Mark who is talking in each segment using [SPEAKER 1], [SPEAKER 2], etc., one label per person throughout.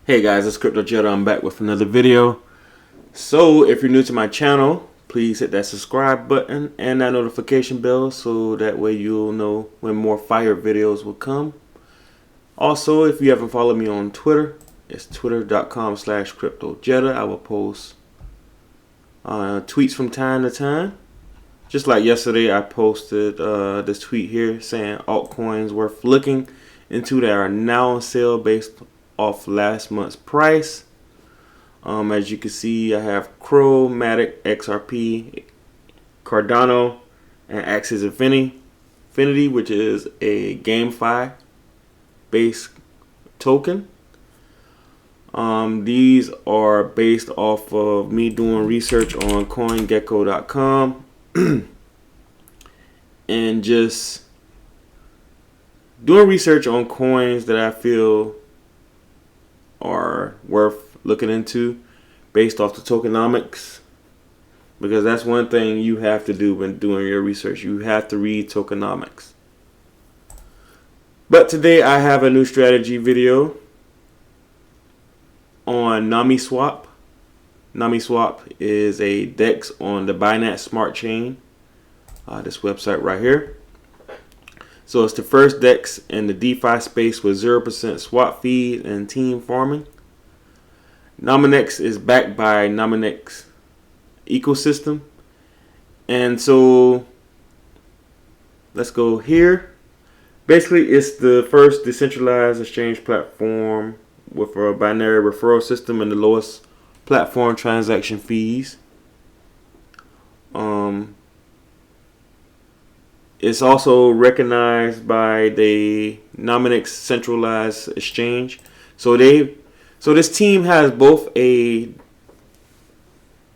[SPEAKER 1] Hey guys, it's Crypto Jetta. I'm back with another video. So if you're new to my channel, please hit that subscribe button and that notification bell so that way you'll know when more fire videos will come. Also, if you haven't followed me on Twitter, it's twitter.com/CryptoJetta. I will post tweets from time to time. Just like yesterday, I posted this tweet here saying altcoins worth looking into that are now on sale based off last month's price. As you can see, I have Crow, Matic, XRP, Cardano, and Axis Infinity, which is a GameFi based token. These are based off of me doing research on CoinGecko.com and just doing research on coins that I feel are worth looking into based off the tokenomics, because that's one thing you have to do when doing your research. You have to read tokenomics. But today I have a new strategy video on Nomiswap. Nomiswap is a DEX on the Binance Smart Chain, this website right here. So it's the first DEX in the DeFi space with 0% swap fees and team farming. Nominex is backed by Nominex ecosystem. And so let's go here. Basically, it's the first decentralized exchange platform with a binary referral system and the lowest platform transaction fees. It's also recognized by the Nominex centralized exchange. So this team has both a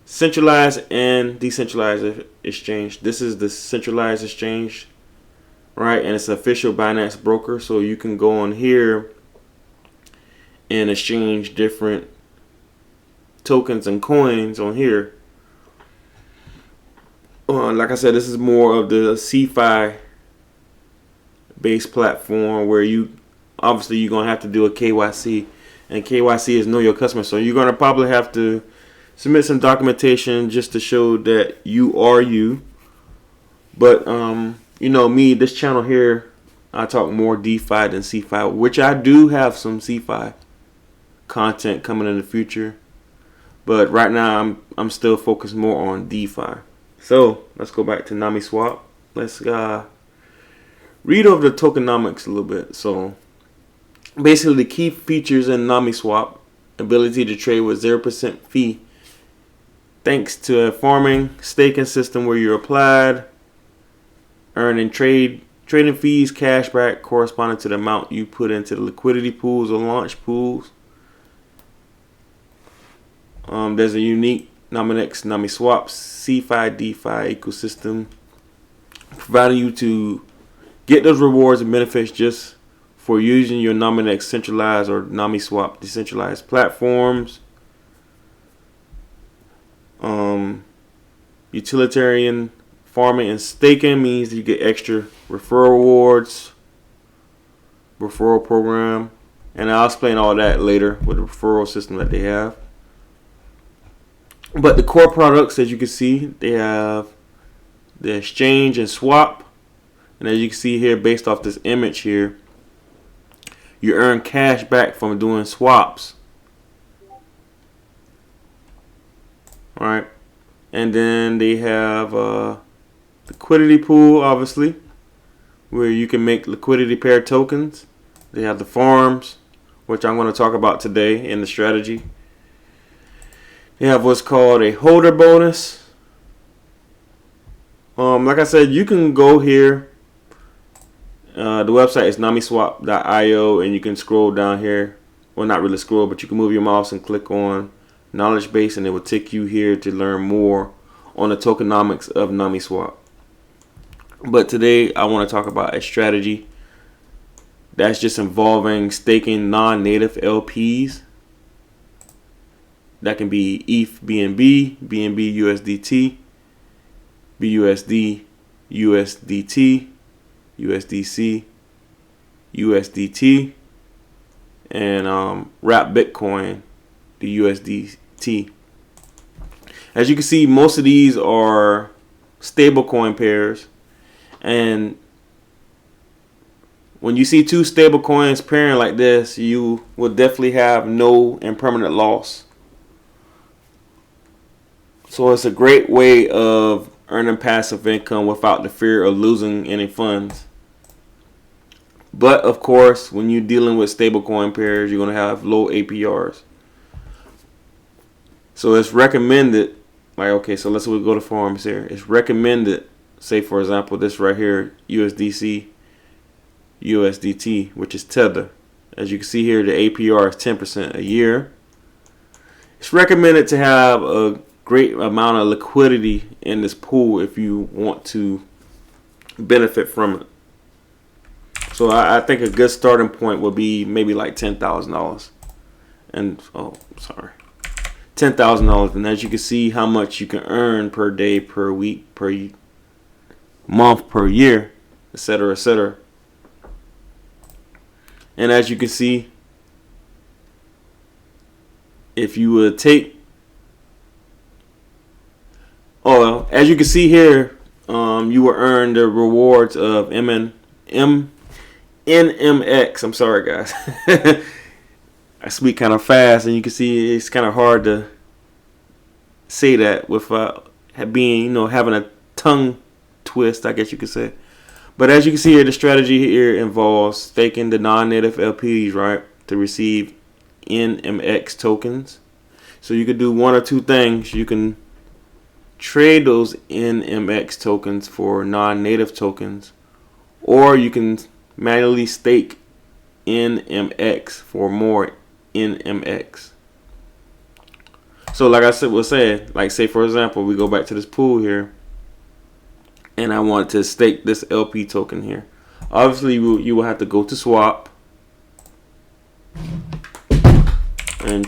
[SPEAKER 1] centralized and decentralized exchange. This is the centralized exchange, right? And it's an official Binance broker, so you can go on here and exchange different tokens and coins on here. Like I said, this is more of the CeFi based platform where you're gonna have to do a KYC, and KYC is know your customer. So you're gonna probably have to submit some documentation just to show that you are you. But you know me, this channel here, I talk more DeFi than CeFi, which I do have some CeFi content coming in the future. But right now I'm still focused more on DeFi. So let's go back to Nomiswap. Let's read over the tokenomics a little bit. So basically, the key features in Nomiswap: ability to trade with 0% fee, thanks to a farming staking system where you're applied, earning trading fees, cashback corresponding to the amount you put into the liquidity pools or launch pools. There's a unique Nominex Nomiswap CeFi DeFi ecosystem, providing you to get those rewards and benefits just for using your Nominex centralized or Nomiswap decentralized platforms. Utilitarian farming and staking means you get extra referral rewards, referral program, and I'll explain all that later with the referral system that they have. But the core products, as you can see, they have the exchange and swap. And as you can see here, based off this image here, you earn cash back from doing swaps. Alright. And then they have liquidity pool, obviously, where you can make liquidity pair tokens. They have the farms, which I'm going to talk about today in the strategy. They have what's called a holder bonus. Like I said, you can go here. The website is nomiswap.io, and you can scroll down here. Well, not really scroll, but you can move your mouse and click on knowledge base, and it will take you here to learn more on the tokenomics of Nomiswap. But today I want to talk about a strategy that's just involving staking non-native LPs. That can be ETH BNB, BNB USDT, BUSD USDT, USDC, USDT, and wrap Bitcoin, the USDT. As you can see, most of these are stablecoin pairs, and when you see two stable coins pairing like this, you will definitely have no and permanent loss. So it's a great way of earning passive income without the fear of losing any funds. But of course, when you're dealing with stablecoin pairs, you're going to have low APRs. So it's recommended, like, okay, so let's go to forums here. It's recommended, say for example, this right here, USDT, which is Tether. As you can see here, the APR is 10% a year. It's recommended to have a great amount of liquidity in this pool if you want to benefit from it. So I think a good starting point would be maybe like $10,000. And $10,000. And as you can see, how much you can earn per day, per week, per month, per year, etc., etc. And as you can see, if you would take, as you can see here, you will earn the rewards of NMX. I'm sorry, guys. I speak kind of fast, and you can see it's kind of hard to say that without being, having a tongue twist, I guess you could say. But as you can see here, the strategy here involves staking the non-native LPs, right, to receive NMX tokens. So you could do one or two things. You can trade those NMX tokens for non-native tokens, or you can manually stake NMX for more NMX. So like I was saying, like say for example, we go back to this pool here, and I want to stake this LP token here. Obviously, you will have to go to swap and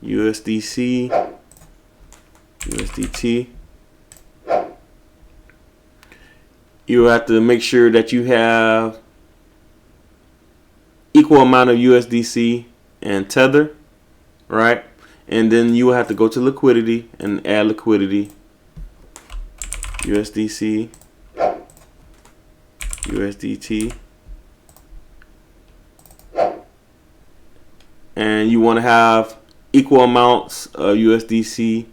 [SPEAKER 1] USDT. You have to make sure that you have equal amount of USDC and Tether, right? And then you will have to go to liquidity and add liquidity. USDC, USDT, and you want to have equal amounts of USDT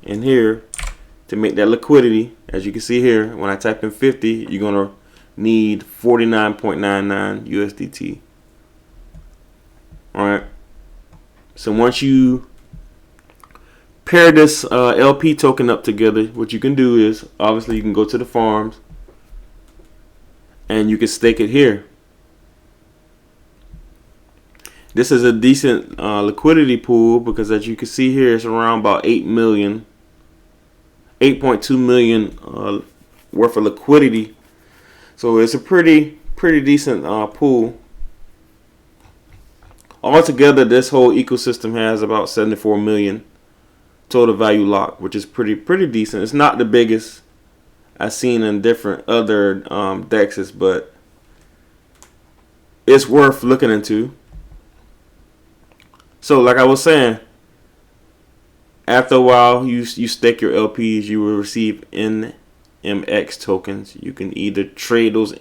[SPEAKER 1] in here to make that liquidity. As you can see here, when I type in 50, you're gonna need 49.99 USDT. All right. So once you pair this LP token up together, what you can do is, obviously, you can go to the farms and you can stake it here. This is a decent liquidity pool because, as you can see here, it's around about 8.2 million worth of liquidity. So it's a pretty decent pool. Altogether, this whole ecosystem has about 74 million total value locked, which is pretty decent. It's not the biggest I've seen in different other dexes, but it's worth looking into. So like I was saying, after a while you stake your LPs, you will receive NMX tokens. You can either trade those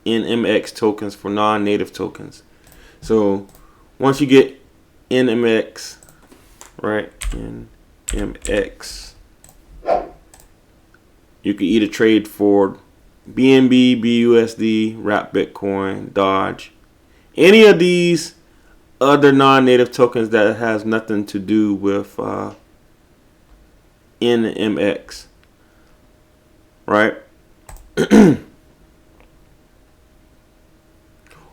[SPEAKER 1] NMX tokens for non-native tokens. So once you get NMX, right, NMX, you can either trade for BNB, BUSD, Wrap Bitcoin, Dodge, any of these other non-native tokens that has nothing to do with NMX, right?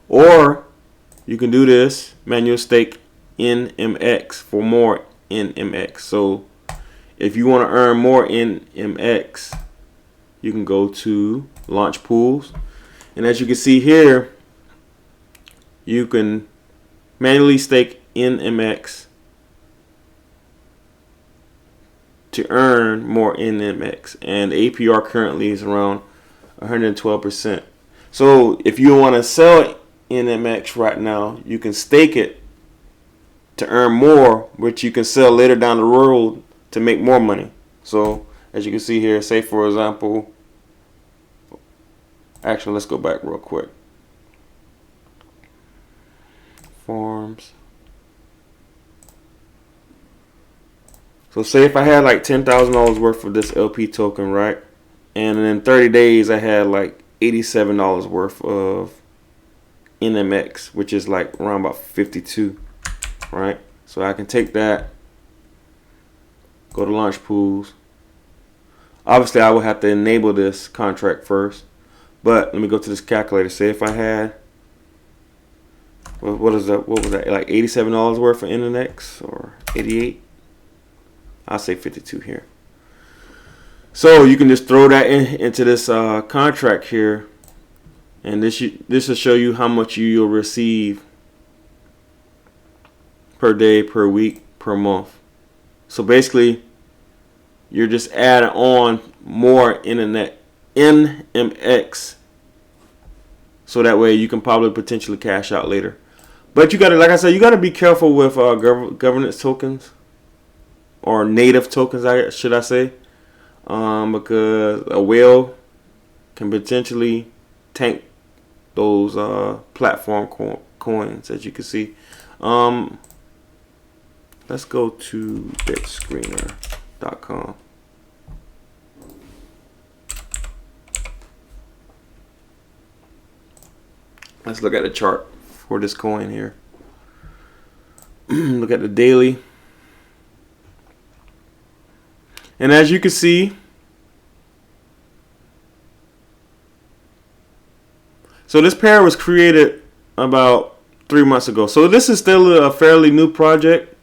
[SPEAKER 1] Or you can do this, manual stake NMX for more NMX. So if you want to earn more NMX, you can go to launch pools, and as you can see here, you can manually stake NMX to earn more NMX, and the APR currently is around 112%. So if you want to sell NMX right now. You can stake it to earn more, which you can sell later down the road to make more money. So as you can see here, say for example, actually let's go back real quick. Farms. So say if I had like $10,000 worth of this LP token, right? And in 30 days I had like $87 worth of NMX, which is like around about 52, right? So I can take that, go to launch pools. Obviously I would have to enable this contract first, but let me go to this calculator. Say if I had, what was that, like $87 worth of NMX, or 88? I'll say 52 here. So you can just throw that into this contract here, and this will show you how much you'll receive per day, per week, per month. So basically, you're just adding on more NMX, so that way you can probably potentially cash out later. But you gotta, like I said, you gotta be careful with governance tokens, or native tokens, should I say, because a whale can potentially tank those platform coins, as you can see. Let's go to bitscreener.com. Let's look at the chart for this coin here. Look at the daily. And as you can see, so this pair was created about 3 months ago. So this is still a fairly new project.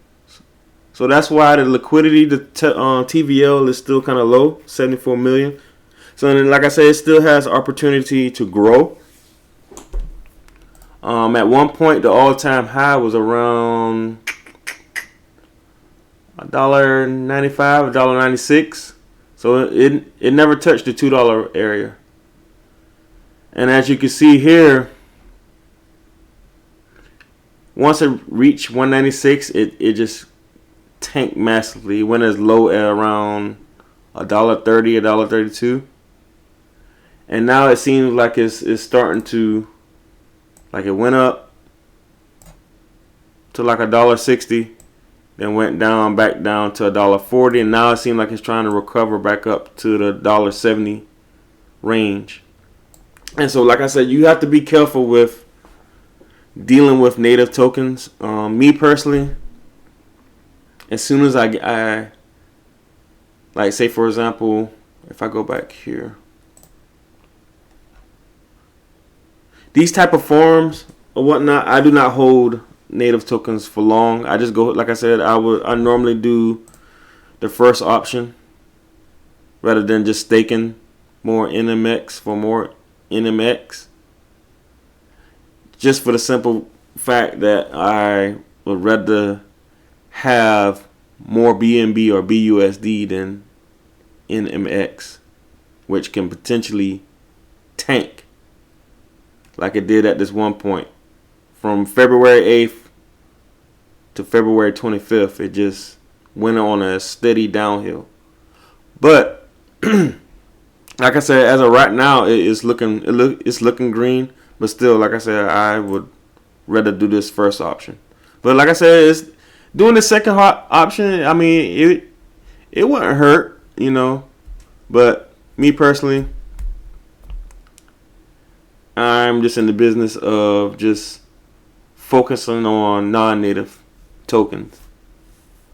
[SPEAKER 1] So that's why the liquidity, the TVL is still kind of low, 74 million. So then, like I said, it still has opportunity to grow. At one point, the all-time high was around $1.95, $1.96. So it never touched the $2 area. And as you can see here, once it reached 196, it just tanked massively. It went as low at around $1.30, $1.32. And now it seems like it's starting to, like it went up to like $1.60. Then went down, back down to $1.40, and now it seems like it's trying to recover back up to the $1.70 range. And so, like I said, you have to be careful with dealing with native tokens. Me personally, as soon as I like, say for example, if I go back here, these type of forums or whatnot, I do not hold native tokens for long. I just go, like I said, I normally do the first option rather than just staking more NMX for more NMX, just for the simple fact that I would rather have more BNB or BUSD than NMX, which can potentially tank like it did at this one point. From February 8th to February 25th, it just went on a steady downhill. But like I said, as of right now, it's looking green. But still, like I said, I would rather do this first option. But like I said, it's doing the second option. I mean, it wouldn't hurt, you know. But me personally, I'm just in the business of just focusing on non-native tokens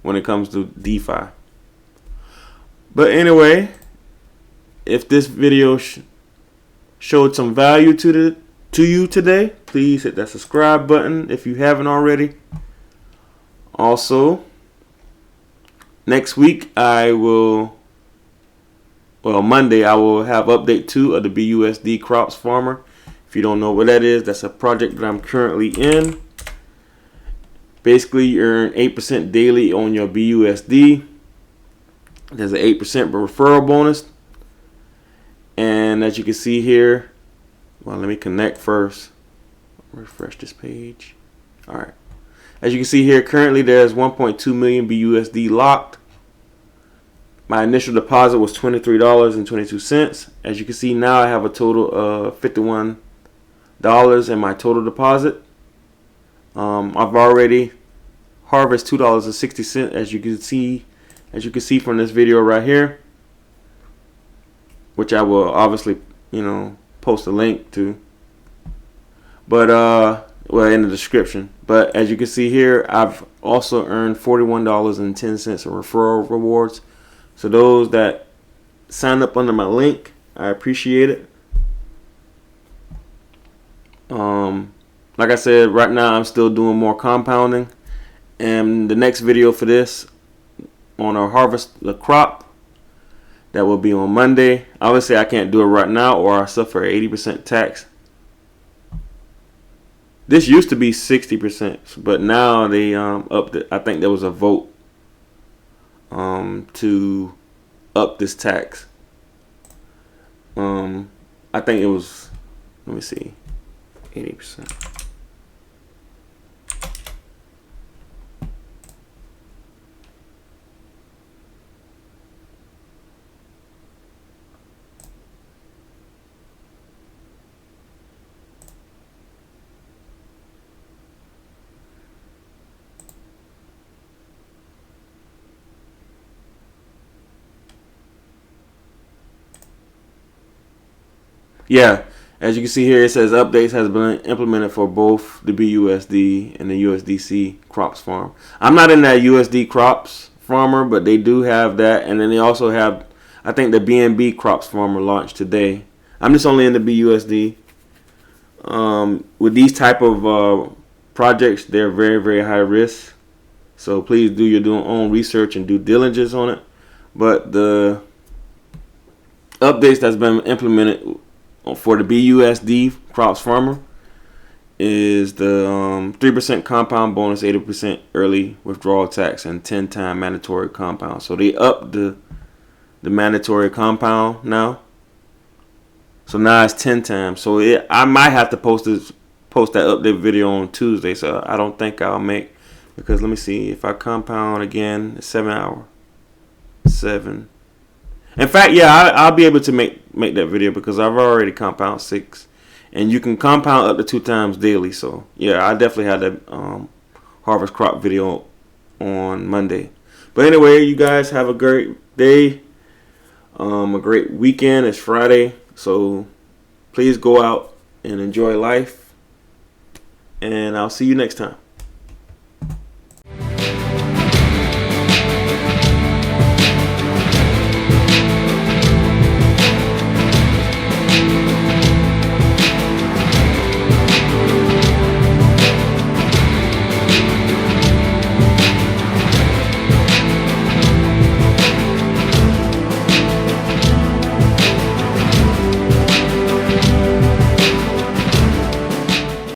[SPEAKER 1] when it comes to DeFi. But anyway, if this video showed some value to you today, please hit that subscribe button if you haven't already. Also, next week Monday I will have update 2 of the BUSD crops farmer. If you don't know what that is, that's a project that I'm currently in. Basically, you earn 8% daily on your BUSD. There's an 8% referral bonus. And as you can see here, well, let me connect first. refresh this page. All right. As you can see here, currently there's 1.2 million BUSD locked. My initial deposit was $23.22. As you can see now, I have a total of $51 in my total deposit. I've already harvested $2.60, as you can see from this video right here, which I will obviously, post a link to. But well, in the description. But as you can see here, I've also earned $41.10 in referral rewards. So those that sign up under my link, I appreciate it. Like I said, right now I'm still doing more compounding, and the next video for this on our harvest the crop, that will be on Monday. Obviously I can't do it right now or I suffer 80% tax. This used to be 60%, but now they upped it. I think there was a vote to up this tax. I think it was, let me see, 80%. Yeah, as you can see here, it says updates has been implemented for both the BUSD and the USDC crops farm. I'm not in that USD crops farmer, but they do have that, and then they also have, I think, the BNB crops farmer launched today. I'm just only in the BUSD. With these type of projects, they're very, very high risk. So please do your own research and due diligence on it. But the updates that's been implemented for the BUSD crops farmer is the 3% compound bonus, 80% early withdrawal tax, and 10-time mandatory compound. So they upped the mandatory compound now. So now it's 10 times. So I might have to post that update video on Tuesday. So I don't think I'll make, because let me see, if I compound again, it's 7 hours. 7. In fact, yeah, I'll be able to make that video because I've already compound 6, and you can compound up to 2 times daily. So yeah, I definitely had that harvest crop video on Monday. But anyway, you guys have a great day, a great weekend. It's Friday, so please go out and enjoy life, and I'll see you next time.